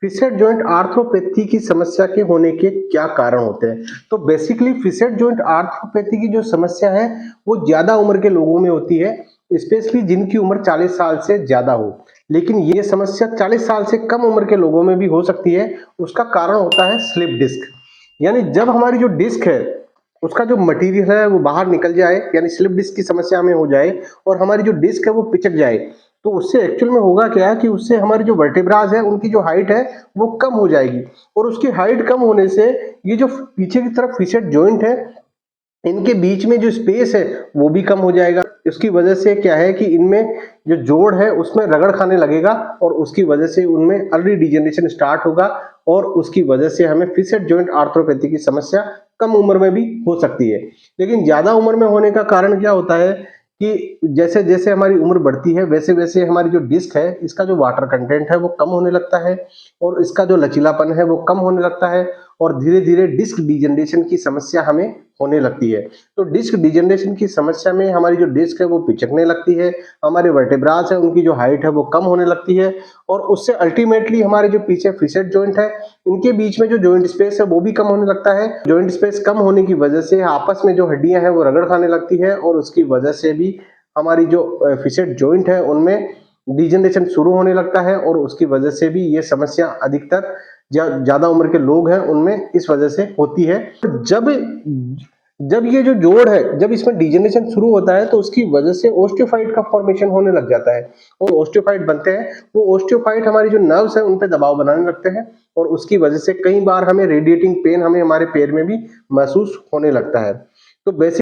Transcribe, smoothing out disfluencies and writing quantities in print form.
Fixed joint arthropathy की समस्या के होने के क्या कारण होते हैं? तो बेसिकली फिक्सेड जॉइंट आर्थ्रोपैथी की जो समस्या है वो ज्यादा उम्र के लोगों में होती है, स्पेशली जिनकी उम्र 40 साल से ज्यादा हो। लेकिन ये समस्या 40 साल से कम उम्र के लोगों में भी हो सकती है। उसका कारण होता है स्लिप डिस्क, यानी जब हमारी जो डिस्क है उसका जो मटेरियल है वो बाहर निकल जाए, यानी स्लिप डिस्क की समस्या हमें हो जाए और हमारी जो डिस्क है वो पिचक जाए। तो उससे एक्चुअल में होगा क्या है कि उससे हमारी जो वर्टेब्राज है उनकी जो हाइट है वो कम हो जाएगी, और उसकी हाइट कम होने से ये जो पीछे की तरफ फिक्सेड जॉइंट है इनके बीच में जो स्पेस है वो भी कम हो जाएगा। इसकी वजह से क्या है कि इनमें जो जोड़ है उसमें रगड़ खाने लगेगा और उसकी वजह से उनमें अर्ली डिजेनरेशन स्टार्ट होगा, और उसकी वजह से हमें फिक्सेड जॉइंट आर्थ्रोपैथी की समस्या कम उम्र में भी हो सकती है। लेकिन ज्यादा उम्र में होने का कारण क्या होता है कि जैसे जैसे हमारी उम्र बढ़ती है वैसे वैसे हमारी जो डिस्क है इसका जो वाटर कंटेंट है वो कम होने लगता है, और इसका जो लचीलापन है वो कम होने लगता है, और धीरे धीरे डिस्क डिजेनरेशन की समस्या हमें होने लगती है। तो डिस्क डिजेनरेशन की समस्या में हमारी जो डिस्क है वो पिचकने लगती है, हमारे वर्टेब्रास है उनकी जो हाइट है वो कम होने लगती है, और उससे अल्टीमेटली हमारे जो पीछे फिक्सेड जॉइंट है इनके बीच में जो जॉइंट स्पेस है वो भी कम होने लगता है। जॉइंट स्पेस कम होने की वजह से आपस में जो हड्डियां हैं वो रगड़ खाने लगती है, और उसकी वजह से भी हमारी जो फिक्सेड जॉइंट है उनमें डिजेनरेशन शुरू होने लगता है, और उसकी वजह से भी ये समस्या अधिकतर ज्यादा उम्र के लोग हैं उनमें इस वजह से होती है। जब जब ये जो जोड़ है जब इसमें डिजेनरेशन शुरू होता है तो उसकी वजह से ओस्टियोफाइट का फॉर्मेशन होने लग जाता है, और ओस्टियोफाइट बनते हैं। वो ओस्टियोफाइट हमारी जो नर्व्स है उन पे दबाव बनाने लगते हैं, और उसकी वजह से कई बार हमें रेडिएटिंग पेन हमें हमारे पैर में भी महसूस होने लगता है। तो बेसिक